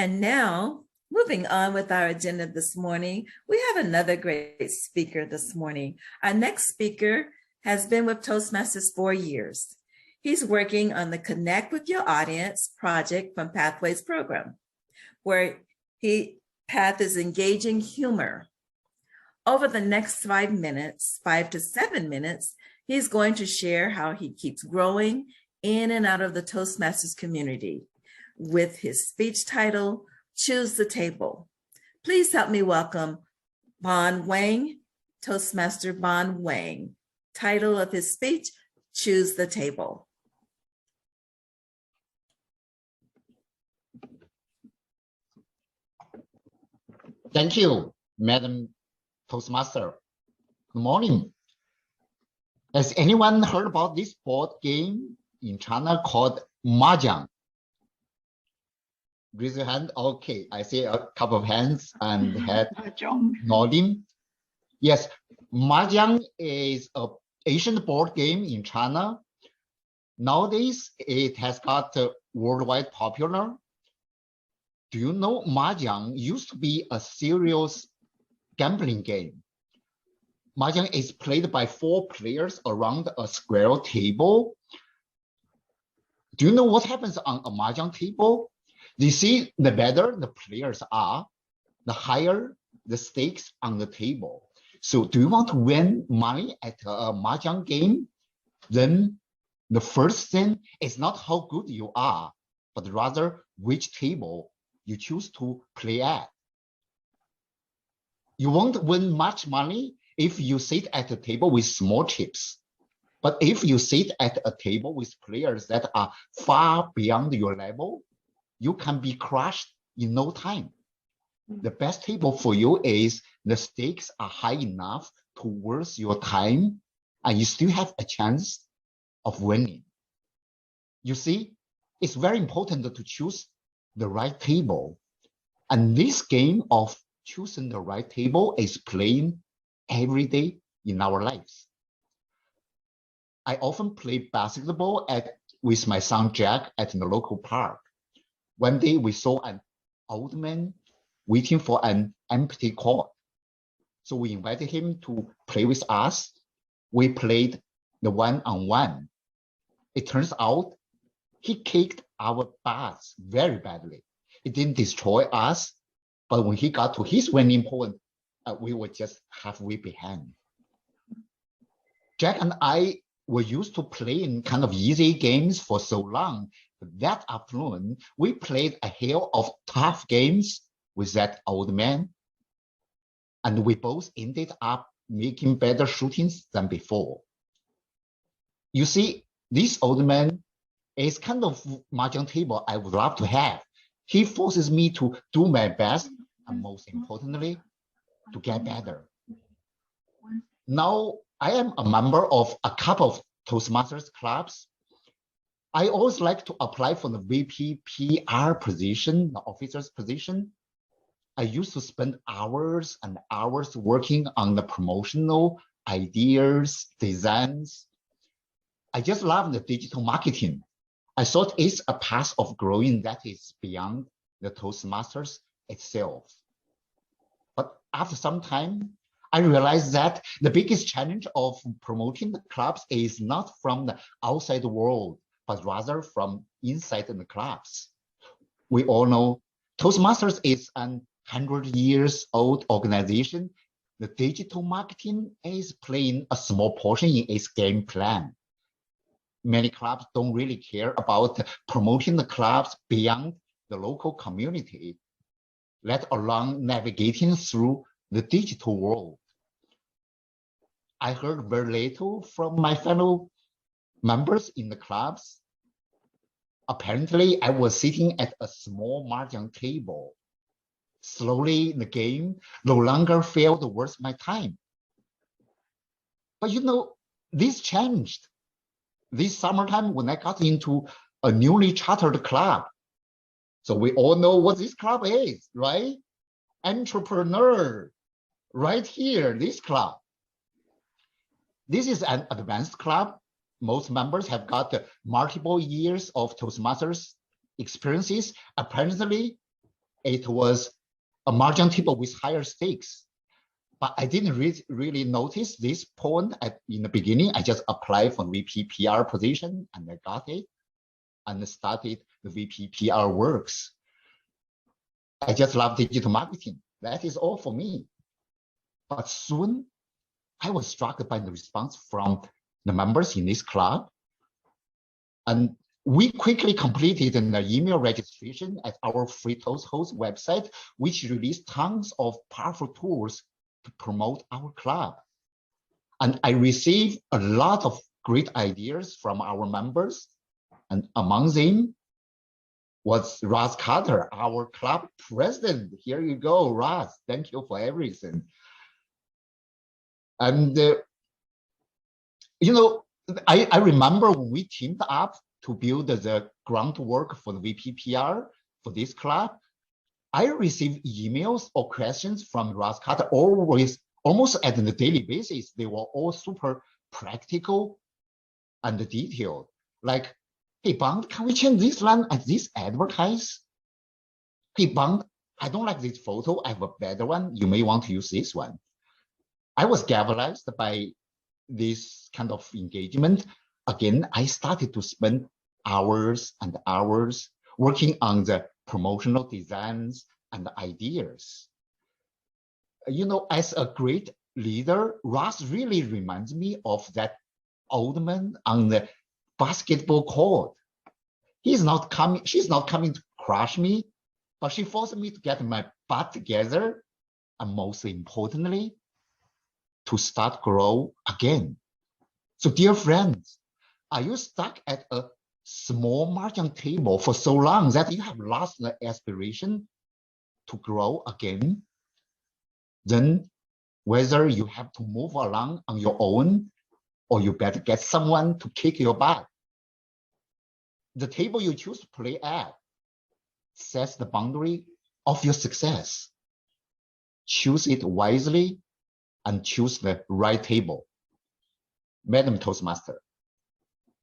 And now, moving on with our agenda this morning, we have another great speaker this morning. Our next speaker has been with Toastmasters 4 years. He's working on the Connect with Your Audience project from Pathways program, where Path is engaging humor. Over the next 5 minutes, 5 to 7 minutes, he's going to share how he keeps growing in and out of the Toastmasters community with his speech title, Choose the Table. Please help me welcome Wang, Toastmaster Wang. Title of his speech, Choose the Table. Thank you, Madam Toastmaster. Good morning. Has anyone heard about this board game in China called Mahjong? Raise your hand. Okay, I see a couple of hands and head nodding. Yes, Mahjong is an Asian board game in China. Nowadays, it has got worldwide popular. Do you know Mahjong used to be a serious gambling game? Mahjong is played by 4 players around a square table. Do you know what happens on a Mahjong table? You see, the better the players are, the higher the stakes on the table. So do you want to win money at a Mahjong game? Then the first thing is not how good you are, but rather which table you choose to play at. You won't win much money if you sit at a table with small chips. But if you sit at a table with players that are far beyond your level, you can be crushed in no time. The best table for you is the stakes are high enough to worth your time, and you still have a chance of winning. You see, it's very important to choose the right table. And this game of choosing the right table is playing every day in our lives. I often play basketball with my son Jack at the local park. One day we saw an old man waiting for an empty court. So we invited him to play with us. We played the one-on-one. It turns out he kicked our butts very badly. It didn't destroy us, but when he got to his winning point, we were just halfway behind. Jack and I were used to playing kind of easy games for so long. That afternoon, we played a hail of tough games with that old man, and we both ended up making better shootings than before. You see, this old man is kind of Mahjong table I would love to have. He forces me to do my best, and most importantly, to get better. Now, I am a member of a couple of Toastmasters clubs. I always like to apply for the VP PR position, the officer's position. I used to spend hours and hours working on the promotional ideas, designs. I just love the digital marketing. I thought it's a path of growing that is beyond the Toastmasters itself. But after some time, I realized that the biggest challenge of promoting the clubs is not from the outside world, but rather from inside the clubs. We all know Toastmasters is an 100-year-old organization. The digital marketing is playing a small portion in its game plan. Many clubs don't really care about promoting the clubs beyond the local community, let alone navigating through the digital world. I heard very little from my fellow members in the clubs. Apparently, I was sitting at a small Mahjong table. Slowly, the game no longer felt worth my time. But you know, this changed. This summertime when I got into a newly chartered club. So we all know what this club is, right? Entrepreneur, right here, this club. This is an advanced club. Most members have got multiple years of Toastmasters experiences. Apparently, it was a mahjong table with higher stakes. But I didn't really notice this point in the beginning. I just applied for VP PR position and I got it and started the VP PR works. I just love digital marketing. That is all for me. But soon I was struck by the response from the members in this club. And we quickly completed an email registration at our free Toast host website, which released tons of powerful tools to promote our club. And I received a lot of great ideas from our members. And among them was Ross Carter, our club president. Here you go, Ross. Thank you for everything. And, I remember when we teamed up to build the groundwork for the VPPR for this club, I received emails or questions from Ross Carter almost at a daily basis. They were all super practical and detailed. Like, hey, Bond, can we change this line at this advertise? Hey, Bond, I don't like this photo. I have a better one. You may want to use this one. I was galvanized by this kind of engagement. Again, I started to spend hours and hours working on the promotional designs and ideas. As a great leader, Ross really reminds me of that old man on the basketball court. She's not coming to crush me, but she forced me to get my butt together, and most importantly, to start grow again. So dear friends, are you stuck at a small mahjong table for so long that you have lost the aspiration to grow again? Then whether you have to move along on your own or you better get someone to kick your butt. The table you choose to play at sets the boundary of your success. Choose it wisely and choose the right table. Madam Toastmaster.